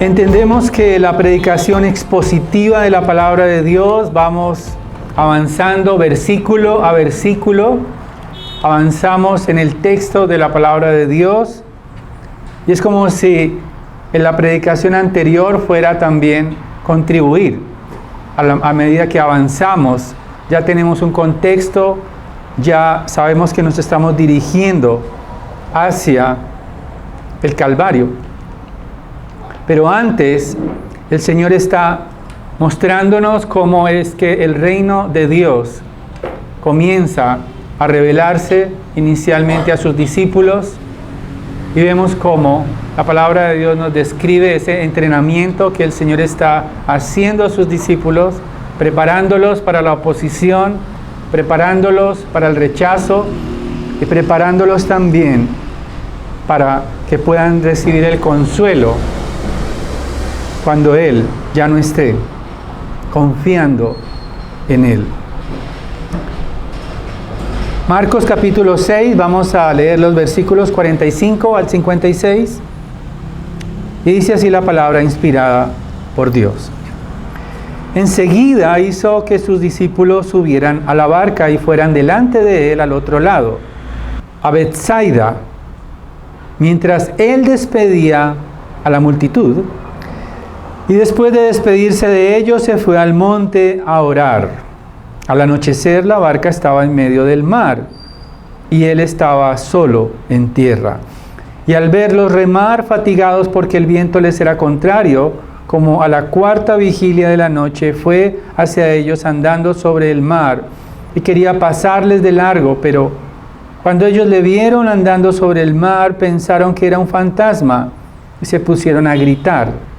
Entendemos que la predicación expositiva de la palabra de Dios, vamos avanzando versículo a versículo, avanzamos en el texto de la palabra de Dios, y es como si en la predicación anterior fuera también contribuir. A medida que avanzamos, ya tenemos un contexto, ya sabemos que nos estamos dirigiendo hacia el Calvario. Pero antes, el Señor está mostrándonos cómo es que el reino de Dios comienza a revelarse inicialmente a sus discípulos, y vemos cómo la palabra de Dios nos describe ese entrenamiento que el Señor está haciendo a sus discípulos, preparándolos para la oposición, preparándolos para el rechazo y preparándolos también para que puedan recibir el consuelo cuando Él ya no esté, confiando en Él. Marcos capítulo 6, vamos a leer los versículos 45 al 56, y dice así la palabra inspirada por Dios. Enseguida hizo que sus discípulos subieran a la barca y fueran delante de Él al otro lado, a Betsaida, mientras Él despedía a la multitud. Y después de despedirse de ellos, se fue al monte a orar. Al anochecer, la barca estaba en medio del mar, y Él estaba solo en tierra. Y al verlos remar, fatigados porque el viento les era contrario, como a la cuarta vigilia de la noche, fue hacia ellos andando sobre el mar, y quería pasarles de largo, pero cuando ellos le vieron andando sobre el mar, pensaron que era un fantasma, y se pusieron a gritar,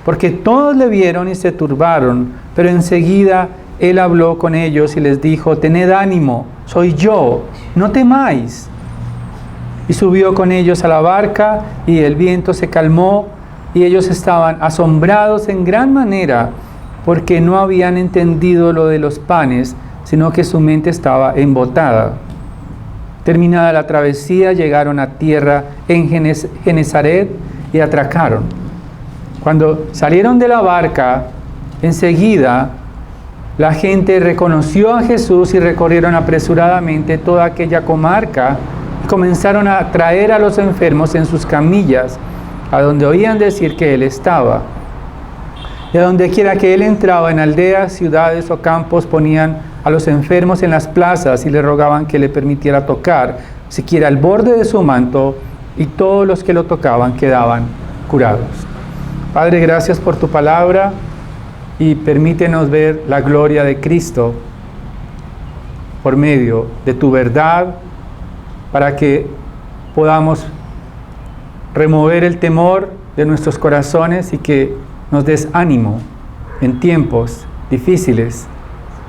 porque todos le vieron y se turbaron. Pero enseguida Él habló con ellos y les dijo: tened ánimo, soy yo, no temáis. Y subió con ellos a la barca, y el viento se calmó, y ellos estaban asombrados en gran manera, porque no habían entendido lo de los panes, sino que su mente estaba embotada. Terminada la travesía, llegaron a tierra en Genesaret y atracaron. Cuando salieron de la barca, enseguida la gente reconoció a Jesús y recorrieron apresuradamente toda aquella comarca y comenzaron a traer a los enfermos en sus camillas, a donde oían decir que Él estaba. Y a donde quiera que Él entraba, en aldeas, ciudades o campos, ponían a los enfermos en las plazas y le rogaban que le permitiera tocar siquiera el borde de su manto, y todos los que lo tocaban quedaban curados. Padre, gracias por tu palabra, y permítenos ver la gloria de Cristo por medio de tu verdad, para que podamos remover el temor de nuestros corazones y que nos des ánimo en tiempos difíciles,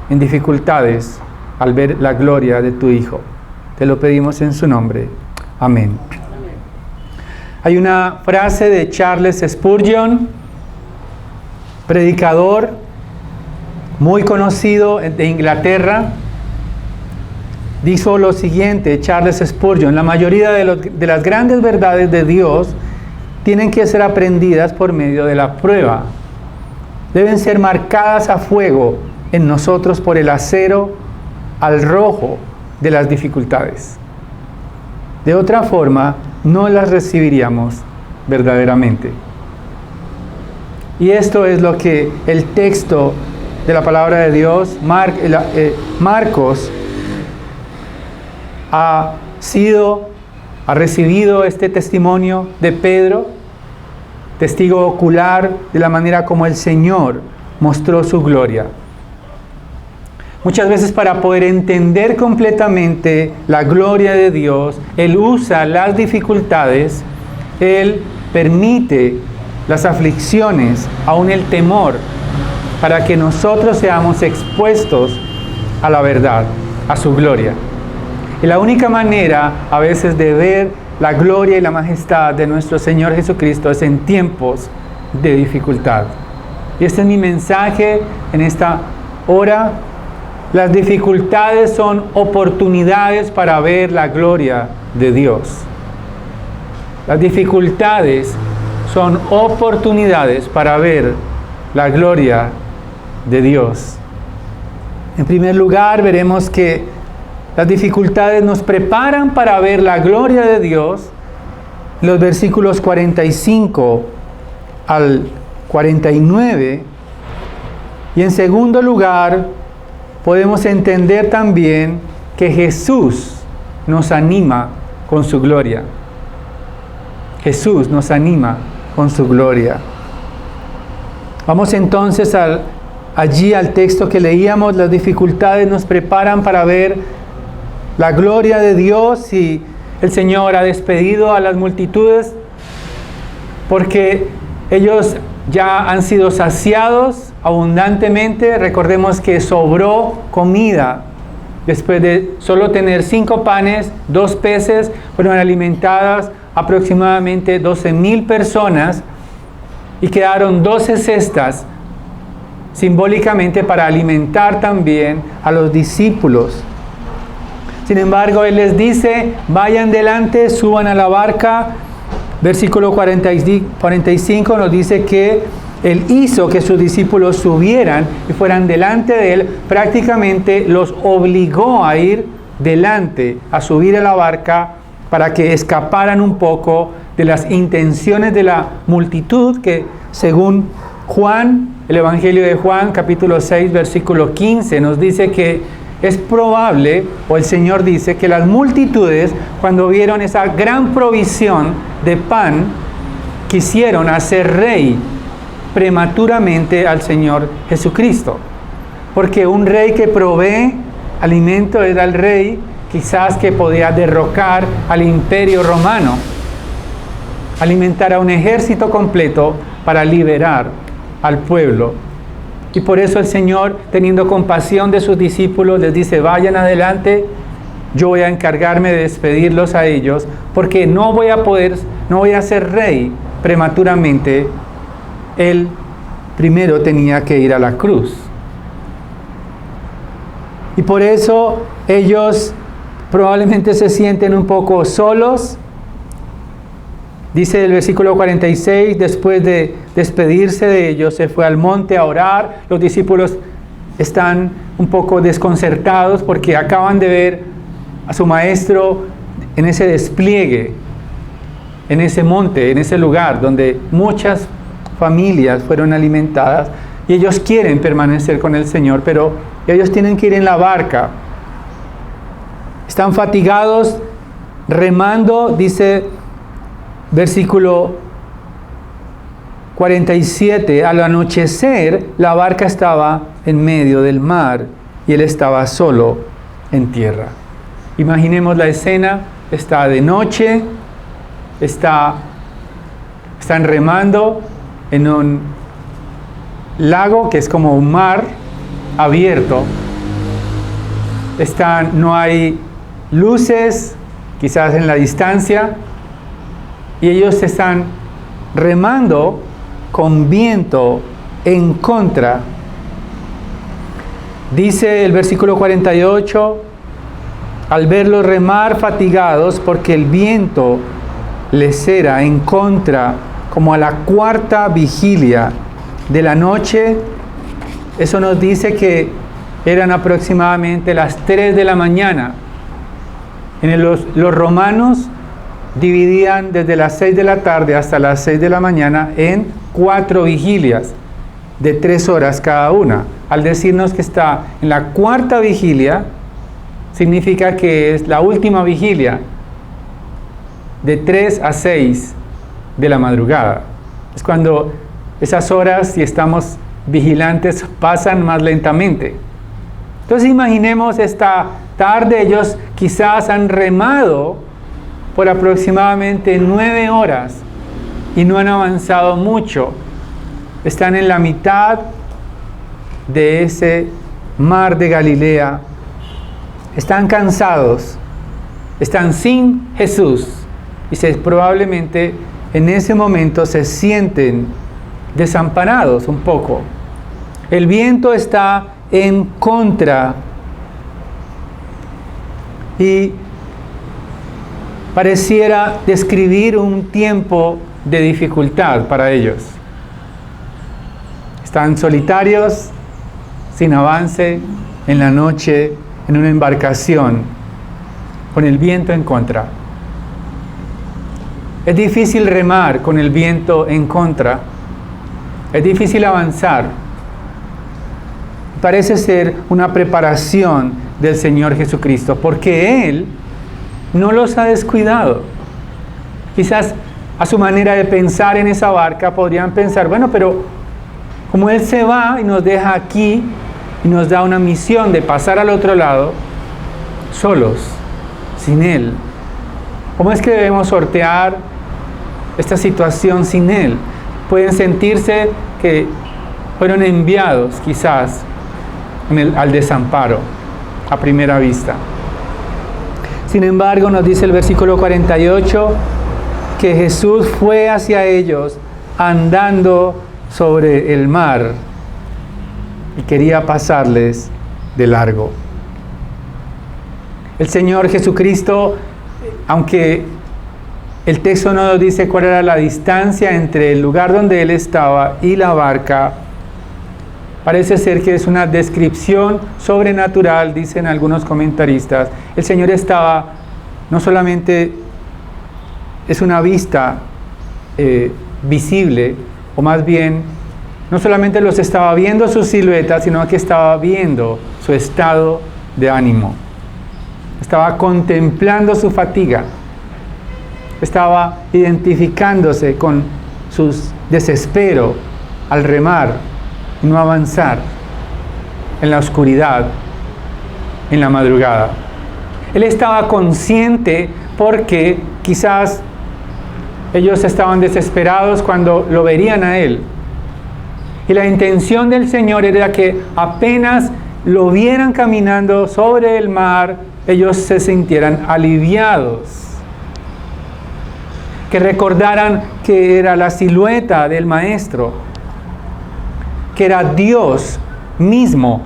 en dificultades, al ver la gloria de tu Hijo. Te lo pedimos en su nombre. Amén. Hay una frase de Charles Spurgeon, predicador muy conocido de Inglaterra. Dijo lo siguiente, Charles Spurgeon: la mayoría de las grandes verdades de Dios tienen que ser aprendidas por medio de la prueba. Deben ser marcadas a fuego en nosotros por el acero al rojo de las dificultades. De otra forma, no las recibiríamos verdaderamente. Y esto es lo que el texto de la palabra de Dios, Marcos, ha recibido este testimonio de Pedro, testigo ocular de la manera como el Señor mostró su gloria. Muchas veces, para poder entender completamente la gloria de Dios, Él usa las dificultades, Él permite las aflicciones, aún el temor, para que nosotros seamos expuestos a la verdad, a su gloria. Y la única manera a veces de ver la gloria y la majestad de nuestro Señor Jesucristo es en tiempos de dificultad. Y este es mi mensaje en esta hora. Las dificultades son oportunidades para ver la gloria de Dios. Las dificultades son oportunidades para ver la gloria de Dios. En primer lugar, veremos que las dificultades nos preparan para ver la gloria de Dios. Los versículos 45 al 49. Y en segundo lugar, podemos entender también que Jesús nos anima con su gloria. Jesús nos anima con su gloria. Vamos entonces allí al texto que leíamos. Las dificultades nos preparan para ver la gloria de Dios, y el Señor ha despedido a las multitudes porque ellos ya han sido saciados abundantemente. Recordemos que sobró comida. Después de solo tener 5 panes, 2 peces, fueron alimentadas aproximadamente 12,000 personas, y quedaron 12 cestas simbólicamente para alimentar también a los discípulos. Sin embargo, Él les dice: vayan delante, suban a la barca. Versículo 45 nos dice que Él hizo que sus discípulos subieran y fueran delante de Él. Prácticamente los obligó a ir delante, a subir a la barca, para que escaparan un poco de las intenciones de la multitud, que según Juan, el Evangelio de Juan, capítulo 6, versículo 15, nos dice que es probable, o el Señor dice, que las multitudes, cuando vieron esa gran provisión de pan, quisieron hacer rey prematuramente al Señor Jesucristo. Porque un rey que provee alimento era el rey quizás que podía derrocar al imperio romano, alimentar a un ejército completo para liberar al pueblo. Y por eso el Señor, teniendo compasión de sus discípulos, les dice: vayan adelante, yo voy a encargarme de despedirlos a ellos, porque no voy a ser rey prematuramente. Él primero tenía que ir a la cruz. Y por eso ellos probablemente se sienten un poco solos. Dice el versículo 46, después de despedirse de ellos, se fue al monte a orar. Los discípulos están un poco desconcertados porque acaban de ver a su maestro en ese despliegue, en ese monte, en ese lugar donde muchas familias fueron alimentadas, y ellos quieren permanecer con el Señor, pero ellos tienen que ir en la barca. Están fatigados, remando. Dice versículo 47, al anochecer la barca estaba en medio del mar y él estaba solo en tierra. Imaginemos la escena: está de noche, están remando en un lago que es como un mar abierto. No hay luces, quizás en la distancia, y ellos están remando con viento en contra. Dice el versículo 48, al verlos remar fatigados porque el viento les era en contra, como a la 4ª vigilia de la noche. Eso nos dice que eran aproximadamente las 3 de la mañana. Los romanos dividían desde las 6 de la tarde hasta las 6 de la mañana en 4 vigilias de 3 horas cada una. Al decirnos que está en la 4ª vigilia, significa que es la última vigilia, de 3 a 6 de la madrugada. Es cuando esas horas, si estamos vigilantes, pasan más lentamente. Entonces imaginemos esta tarde, ellos quizás han remado por aproximadamente 9 horas y no han avanzado mucho. Están en la mitad de ese mar de Galilea. Están cansados, están sin Jesús, y probablemente en ese momento se sienten desamparados un poco. El viento está en contra y pareciera describir un tiempo de dificultad para ellos. Están solitarios, sin avance, en la noche, en una embarcación, con el viento en contra. Es difícil remar con el viento en contra. Es difícil avanzar. Parece ser una preparación del Señor Jesucristo, porque Él no los ha descuidado. Quizás a su manera de pensar en esa barca podrían pensar, bueno, pero como Él se va y nos deja aquí y nos da una misión de pasar al otro lado, solos, sin Él, ¿cómo es que debemos sortear esta situación sin Él? Pueden sentirse que fueron enviados quizás al desamparo a primera vista. Sin embargo, nos dice el versículo 48 que Jesús fue hacia ellos andando sobre el mar y quería pasarles de largo. El Señor Jesucristo, aunque el texto no nos dice cuál era la distancia entre el lugar donde Él estaba y la barca, parece ser que es una descripción sobrenatural, dicen algunos comentaristas. El Señor estaba, no solamente es una vista visible, o más bien, no solamente los estaba viendo su silueta, sino que estaba viendo su estado de ánimo. Estaba contemplando su fatiga. Estaba identificándose con su desespero al remar y no avanzar en la oscuridad, en la madrugada. Él estaba consciente porque quizás ellos estaban desesperados cuando lo verían a Él. Y la intención del Señor era que apenas lo vieran caminando sobre el mar, ellos se sintieran aliviados. Que recordaran que era la silueta del Maestro, que era Dios mismo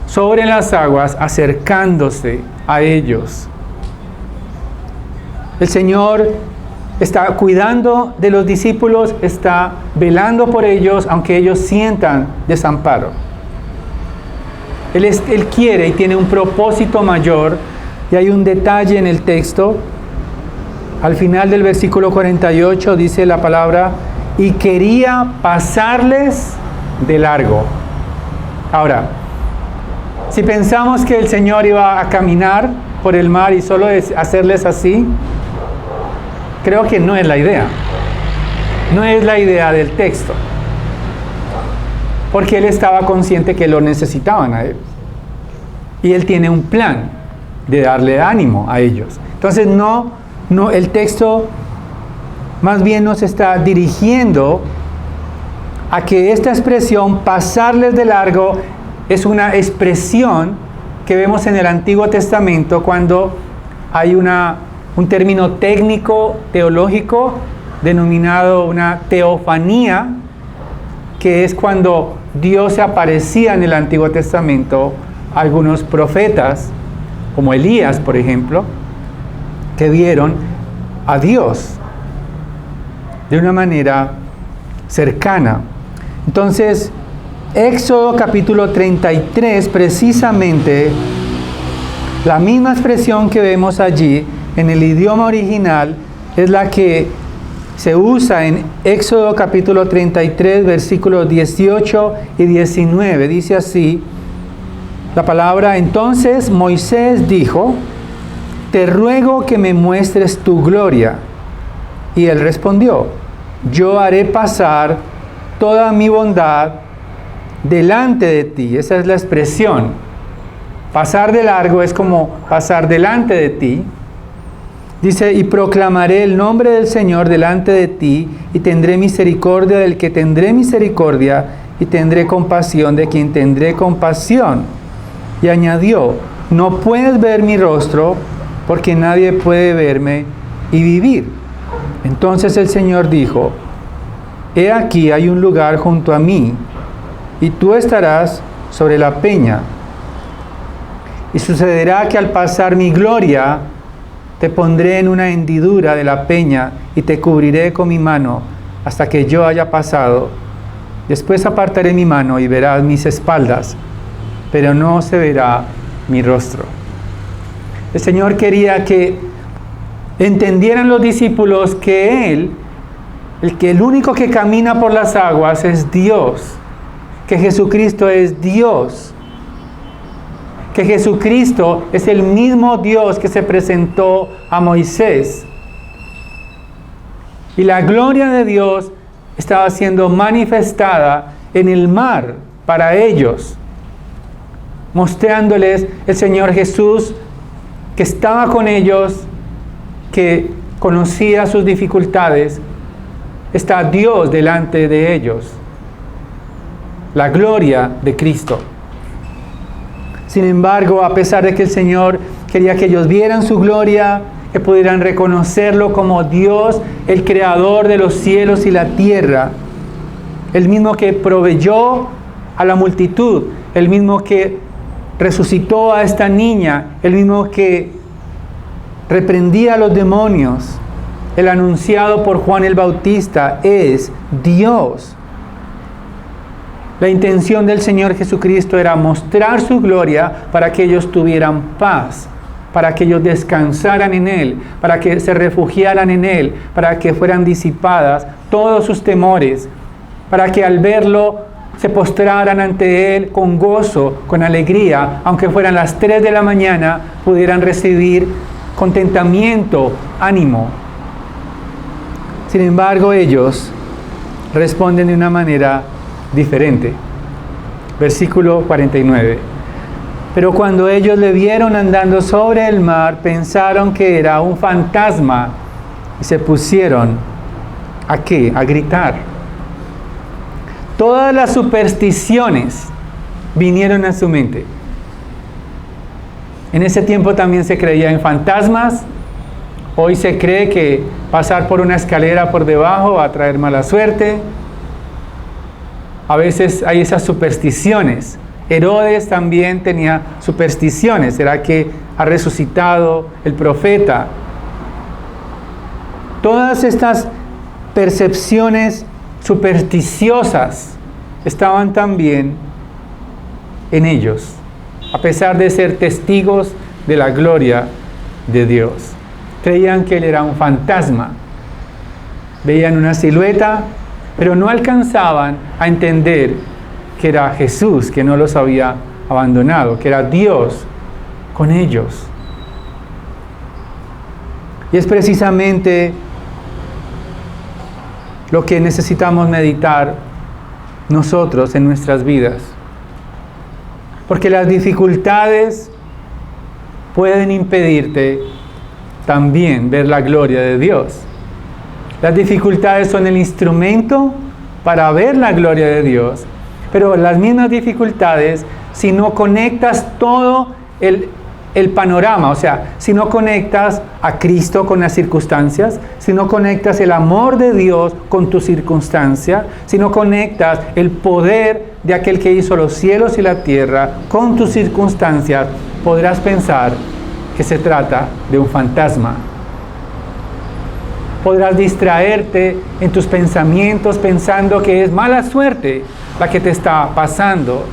sobre las aguas acercándose a ellos. El Señor está cuidando de los discípulos, está velando por ellos, aunque ellos sientan desamparo. Él quiere y tiene un propósito mayor, y hay un detalle en el texto. Al final del versículo 48 dice la palabra, y quería pasarles de largo. Ahora, si pensamos que el Señor iba a caminar por el mar y solo hacerles así, creo que no es la idea. No es la idea del texto. Porque Él estaba consciente que lo necesitaban a Él. Y Él tiene un plan de darle ánimo a ellos. Entonces el texto más bien nos está dirigiendo a que esta expresión, pasarles de largo, es una expresión que vemos en el Antiguo Testamento cuando hay un término técnico, teológico, denominado una teofanía, que es cuando Dios se aparecía en el Antiguo Testamento a algunos profetas, como Elías, por ejemplo, que vieron a Dios de una manera cercana. Entonces, Éxodo capítulo 33, precisamente, la misma expresión que vemos allí en el idioma original es la que se usa en Éxodo capítulo 33, versículos 18 y 19. Dice así la palabra: entonces Moisés dijo, te ruego que me muestres tu gloria. Y él respondió, yo haré pasar toda mi bondad delante de ti. Esa es la expresión. Pasar de largo es como pasar delante de ti. Dice, y proclamaré el nombre del Señor delante de ti, y tendré misericordia del que tendré misericordia, y tendré compasión de quien tendré compasión. Y añadió, no puedes ver mi rostro, porque nadie puede verme y vivir. Entonces el Señor dijo, he aquí hay un lugar junto a mí, y tú estarás sobre la peña. Y sucederá que al pasar mi gloria, te pondré en una hendidura de la peña, y te cubriré con mi mano, hasta que yo haya pasado. Después apartaré mi mano y verás mis espaldas, pero no se verá mi rostro. El Señor quería que entendieran los discípulos que Él, el único que camina por las aguas es Dios, que Jesucristo es Dios, que Jesucristo es el mismo Dios que se presentó a Moisés. Y la gloria de Dios estaba siendo manifestada en el mar para ellos, mostrándoles el Señor Jesús que estaba con ellos, que conocía sus dificultades. Está Dios delante de ellos. La gloria de Cristo. Sin embargo, a pesar de que el Señor quería que ellos vieran su gloria, que pudieran reconocerlo como Dios, el creador de los cielos y la tierra, el mismo que proveyó a la multitud, el mismo que resucitó a esta niña, el mismo que reprendía a los demonios, el anunciado por Juan el Bautista, es Dios. La intención del Señor Jesucristo era mostrar su gloria para que ellos tuvieran paz, para que ellos descansaran en Él, para que se refugiaran en Él, para que fueran disipadas todos sus temores, para que al verlo se postraran ante Él con gozo, con alegría, aunque fueran las 3 de la mañana, pudieran recibir contentamiento, ánimo. Sin embargo, ellos responden de una manera diferente. Versículo 49. Pero cuando ellos le vieron andando sobre el mar, pensaron que era un fantasma y se pusieron ¿a qué? A gritar. Todas las supersticiones vinieron a su mente. En ese tiempo también se creía en fantasmas. Hoy se cree que pasar por una escalera por debajo va a traer mala suerte. A veces hay esas supersticiones. Herodes también tenía supersticiones. ¿Será que ha resucitado el profeta? Todas estas percepciones supersticiosas estaban también en ellos, a pesar de ser testigos de la gloria de Dios. Creían que Él era un fantasma. Veían una silueta, pero no alcanzaban a entender que era Jesús, que no los había abandonado, que era Dios con ellos. Y es precisamente lo que necesitamos meditar nosotros en nuestras vidas. Porque las dificultades pueden impedirte también ver la gloria de Dios. Las dificultades son el instrumento para ver la gloria de Dios. Pero las mismas dificultades, si no conectas todo el panorama, o sea, si no conectas a Cristo con las circunstancias, si no conectas el amor de Dios con tu circunstancia, si no conectas el poder de aquel que hizo los cielos y la tierra con tus circunstancias, podrás pensar que se trata de un fantasma. Podrás distraerte en tus pensamientos pensando que es mala suerte la que te está pasando.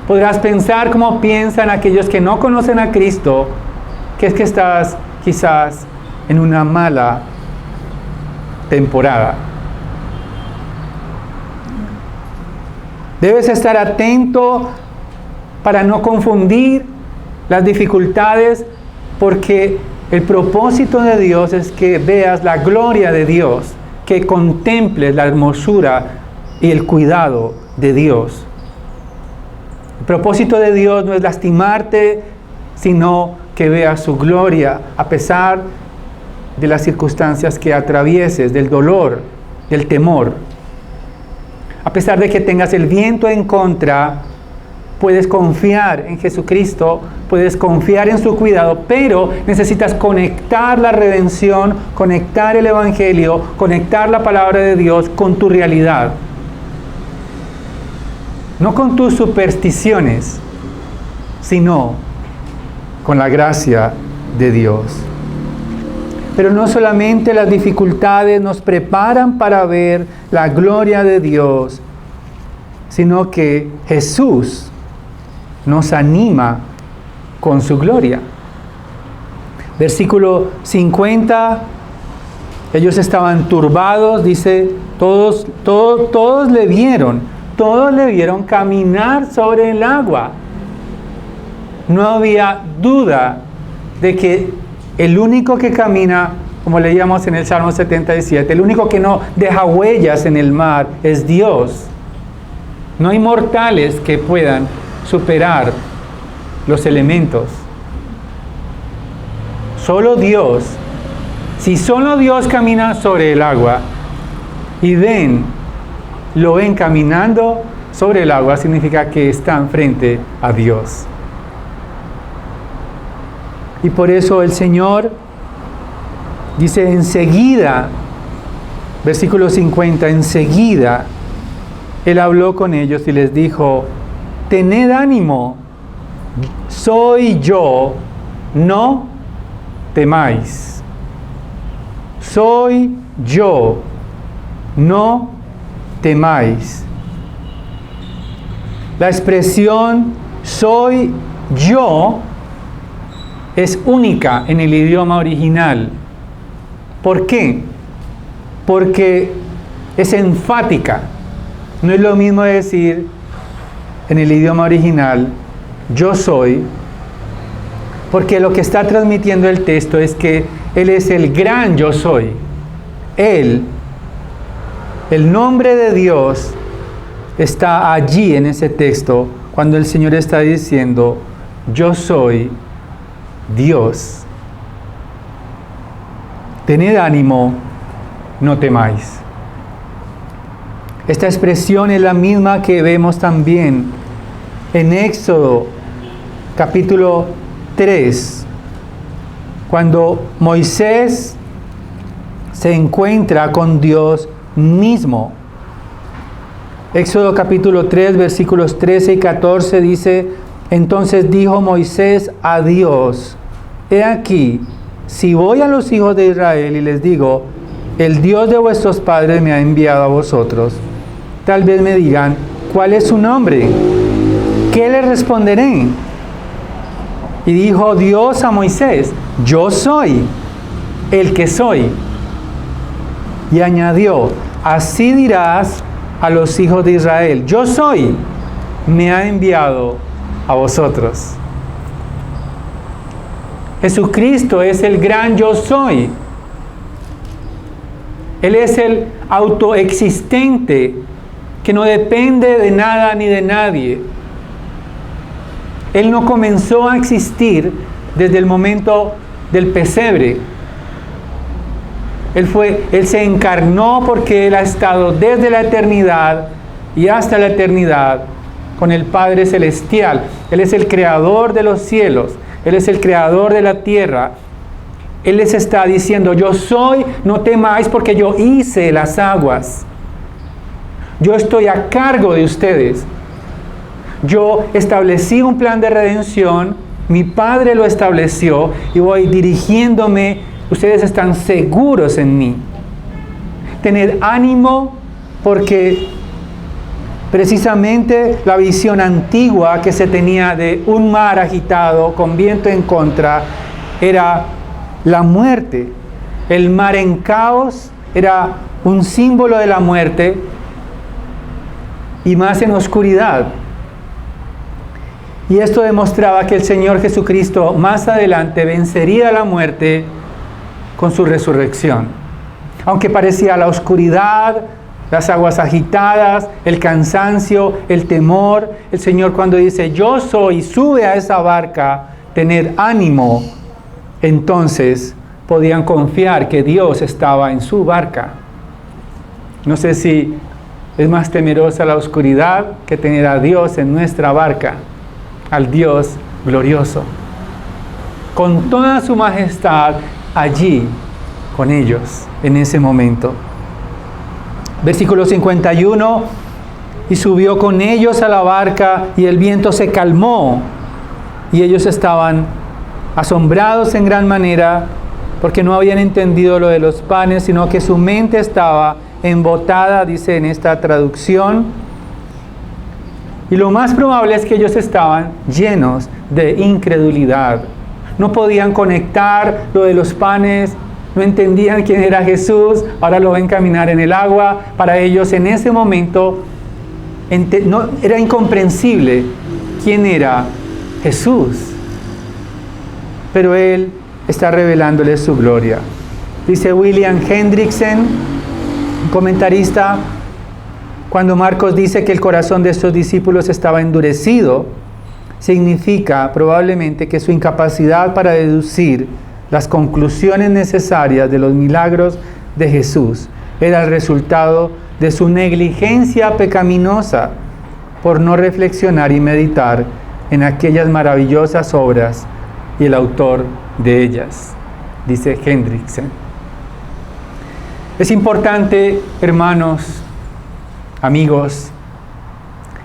Podrás pensar como piensan aquellos que no conocen a Cristo, que es que estás quizás en una mala temporada. Debes estar atento para no confundir las dificultades, porque el propósito de Dios es que veas la gloria de Dios, que contemples la hermosura y el cuidado de Dios. El propósito de Dios no es lastimarte, sino que veas su gloria a pesar de las circunstancias que atravieses, del dolor, del temor. A pesar de que tengas el viento en contra, puedes confiar en Jesucristo, puedes confiar en su cuidado, pero necesitas conectar la redención, conectar el Evangelio, conectar la palabra de Dios con tu realidad. No con tus supersticiones, sino con la gracia de Dios. Pero no solamente las dificultades nos preparan para ver la gloria de Dios, sino que Jesús nos anima con su gloria. Versículo 50, ellos estaban turbados, dice, todos le vieron caminar sobre el agua. No había duda de que el único que camina, como leíamos en el Salmo 77, el único que no deja huellas en el mar es Dios. No hay mortales que puedan superar los elementos. Solo Dios. Si solo Dios camina sobre el agua y lo ven caminando sobre el agua, significa que están frente a Dios. Y por eso el Señor dice enseguida, versículo 50, enseguida Él habló con ellos y les dijo, tened ánimo, soy yo, no temáis. Soy yo, no temáis. La expresión soy yo es única en el idioma original. ¿Por qué? Porque es enfática. No es lo mismo decir en el idioma original yo soy, porque lo que está transmitiendo el texto es que Él es el gran yo soy. Él, el nombre de Dios, está allí en ese texto cuando el Señor está diciendo yo soy Dios. Tened ánimo, no temáis. Esta expresión es la misma que vemos también en Éxodo capítulo 3, cuando Moisés se encuentra con Dios mismo. Éxodo capítulo 3, versículos 13 y 14 dice, entonces dijo Moisés a Dios, he aquí, si voy a los hijos de Israel y les digo, el Dios de vuestros padres me ha enviado a vosotros, tal vez me digan, ¿cuál es su nombre? ¿Qué les responderé? Y dijo Dios a Moisés, yo soy el que soy. Y añadió, así dirás a los hijos de Israel, yo soy, me ha enviado a vosotros. Jesucristo es el gran yo soy. Él es el autoexistente que no depende de nada ni de nadie. Él no comenzó a existir desde el momento del pesebre. Él se encarnó porque Él ha estado desde la eternidad y hasta la eternidad con el Padre Celestial. Él es el creador de los cielos. Él es el creador de la tierra. Él les está diciendo, yo soy, no temáis porque yo hice las aguas. Yo estoy a cargo de ustedes. Yo establecí un plan de redención, mi Padre lo estableció y voy dirigiéndome, ustedes están seguros en mí. Tened ánimo porque precisamente la visión antigua que se tenía de un mar agitado con viento en contra era la muerte. El mar en caos era un símbolo de la muerte y más en oscuridad. Y esto demostraba que el Señor Jesucristo más adelante vencería la muerte con su resurrección. Aunque parecía la oscuridad, las aguas agitadas, el cansancio, el temor, el Señor cuando dice, yo soy, sube a esa barca, tened ánimo, entonces podían confiar que Dios estaba en su barca. No sé si es más temerosa la oscuridad que tener a Dios en nuestra barca, al Dios glorioso, con toda su majestad allí con ellos en ese momento. Versículo 51, y subió con ellos a la barca y el viento se calmó y ellos estaban asombrados en gran manera porque no habían entendido lo de los panes, sino que su mente estaba embotada, dice en esta traducción. Y lo más probable es que ellos estaban llenos de incredulidad. No podían conectar lo de los panes, no entendían quién era Jesús, ahora lo ven caminar en el agua. Para ellos en ese momento era incomprensible quién era Jesús. Pero Él está revelándoles su gloria. Dice William Hendrickson, un comentarista, cuando Marcos dice que el corazón de estos discípulos estaba endurecido, significa probablemente que su incapacidad para deducir las conclusiones necesarias de los milagros de Jesús era el resultado de su negligencia pecaminosa por no reflexionar y meditar en aquellas maravillosas obras y el autor de ellas, dice Hendrickson. Es importante, hermanos, amigos,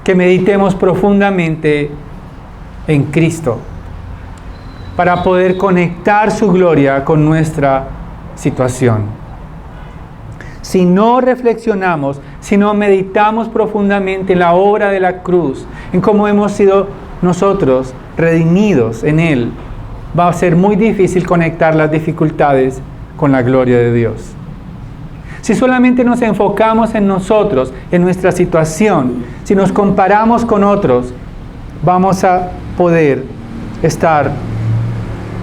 que meditemos profundamente en Cristo para poder conectar su gloria con nuestra situación. Si no reflexionamos, si no meditamos profundamente en la obra de la cruz, en cómo hemos sido nosotros redimidos en Él, va a ser muy difícil conectar las dificultades con la gloria de Dios. Si solamente nos enfocamos en nosotros, en nuestra situación, si nos comparamos con otros, vamos a poder estar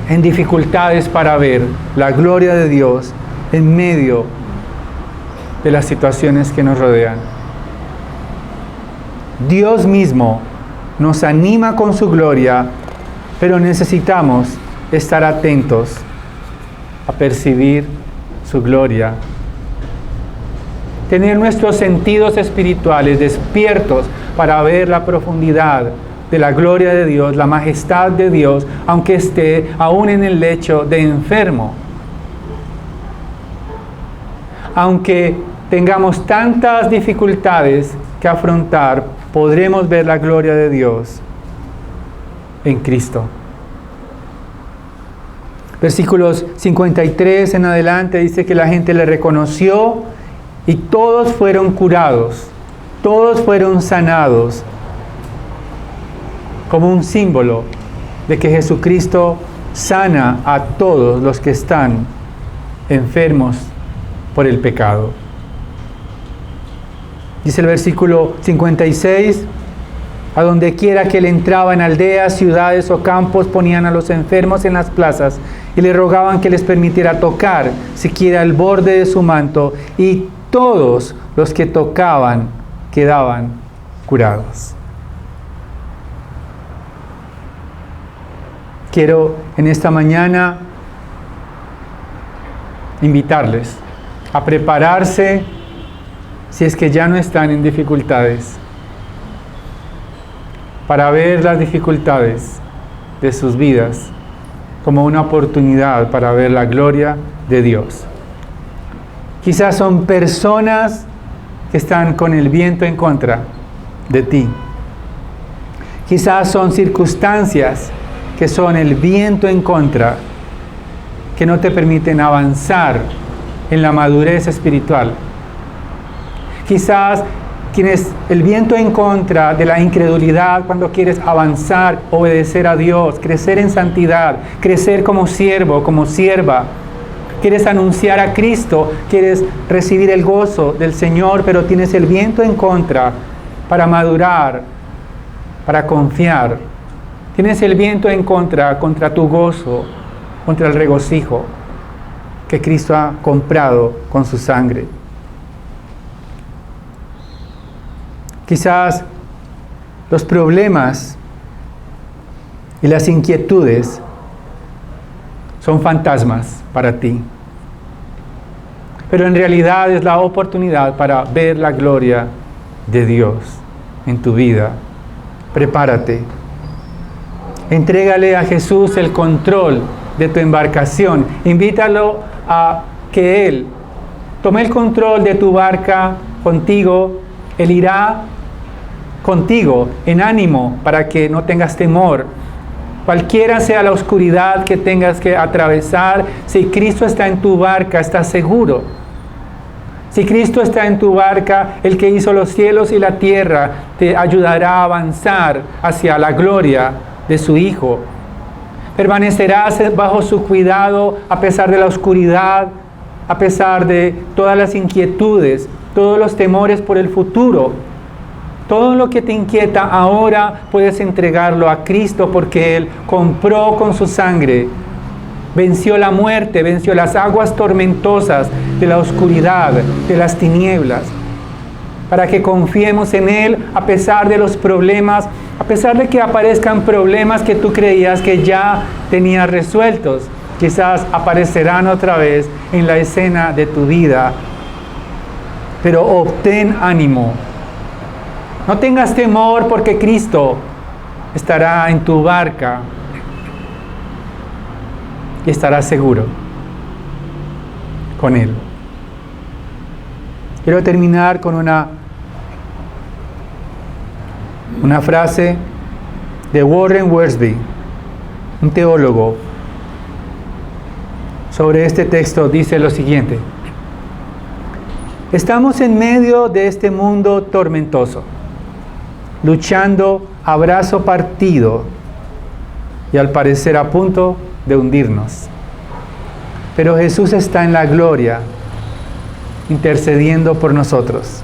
en dificultades para ver la gloria de Dios en medio de las situaciones que nos rodean. Dios mismo nos anima con su gloria, pero necesitamos estar atentos a percibir su gloria. Tener nuestros sentidos espirituales despiertos para ver la profundidad de la gloria de Dios, la majestad de Dios, aunque esté aún en el lecho de enfermo. Aunque tengamos tantas dificultades que afrontar, podremos ver la gloria de Dios en Cristo. Versículos 53 en adelante dice que la gente le reconoció y todos fueron curados, todos fueron sanados, como un símbolo de que Jesucristo sana a todos los que están enfermos por el pecado. Dice el versículo 56, a donde quiera que él entraba, en aldeas, ciudades o campos, ponían a los enfermos en las plazas y le rogaban que les permitiera tocar siquiera el borde de su manto, y todos los que tocaban quedaban curados. Quiero en esta mañana invitarles a prepararse si es que ya no están en dificultades, para ver las dificultades de sus vidas como una oportunidad para ver la gloria de Dios. Quizás son personas que están con el viento en contra de ti. Quizás son circunstancias que son el viento en contra, que no te permiten avanzar en la madurez espiritual. Quizás tienes el viento en contra de la incredulidad cuando quieres avanzar, obedecer a Dios, crecer en santidad, crecer como siervo, como sierva. Quieres anunciar a Cristo, quieres recibir el gozo del Señor, pero tienes el viento en contra para madurar, para confiar. Tienes el viento en contra tu gozo, contra el regocijo que Cristo ha comprado con su sangre. Quizás los problemas y las inquietudes son fantasmas para ti, pero en realidad es la oportunidad para ver la gloria de Dios en tu vida. Prepárate. Entrégale a Jesús el control de tu embarcación. Invítalo a que Él tome el control de tu barca contigo. Él irá contigo en ánimo para que no tengas temor. Cualquiera sea la oscuridad que tengas que atravesar, si Cristo está en tu barca, estás seguro. Si Cristo está en tu barca, el que hizo los cielos y la tierra te ayudará a avanzar hacia la gloria de su Hijo. Permanecerás bajo su cuidado a pesar de la oscuridad, a pesar de todas las inquietudes, todos los temores por el futuro. Todo lo que te inquieta ahora puedes entregarlo a Cristo porque Él compró con su sangre, venció la muerte, venció las aguas tormentosas de la oscuridad, de las tinieblas, para que confiemos en Él a pesar de los problemas, a pesar de que aparezcan problemas que tú creías que ya tenías resueltos. Quizás aparecerán otra vez en la escena de tu vida, pero obtén ánimo. No tengas temor porque Cristo estará en tu barca y estarás seguro con Él. Quiero terminar con una frase de Warren Wiersbe, un teólogo. Sobre este texto dice lo siguiente: estamos en medio de este mundo tormentoso, luchando a brazo partido y al parecer a punto de hundirnos. Pero Jesús está en la gloria, intercediendo por nosotros.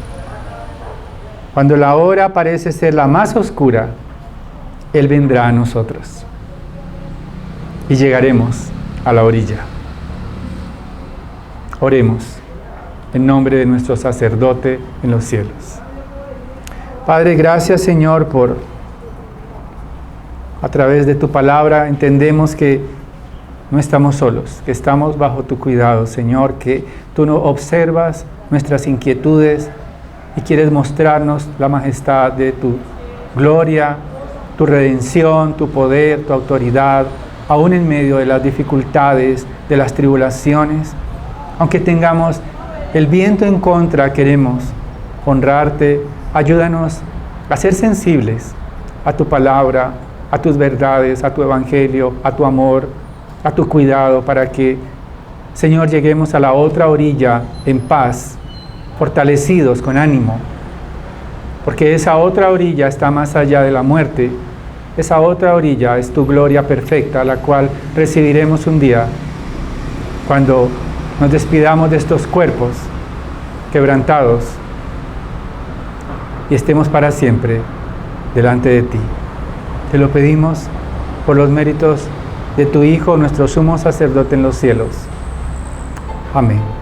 Cuando la hora parece ser la más oscura, Él vendrá a nosotros y llegaremos a la orilla. Oremos en nombre de nuestro sacerdote en los cielos. Padre, gracias Señor por, a través de tu palabra, entendemos que no estamos solos, que estamos bajo tu cuidado, Señor, que tú no observas nuestras inquietudes y quieres mostrarnos la majestad de tu gloria, tu redención, tu poder, tu autoridad, aún en medio de las dificultades, de las tribulaciones. Aunque tengamos el viento en contra, queremos honrarte. Ayúdanos a ser sensibles a tu palabra, a tus verdades, a tu evangelio, a tu amor, a tu cuidado, para que, Señor, lleguemos a la otra orilla en paz, fortalecidos, con ánimo, porque esa otra orilla está más allá de la muerte. Esa otra orilla es tu gloria perfecta, la cual recibiremos un día cuando nos despidamos de estos cuerpos quebrantados y estemos para siempre delante de ti. Te lo pedimos por los méritos de tu Hijo, nuestro sumo sacerdote en los cielos. Amén.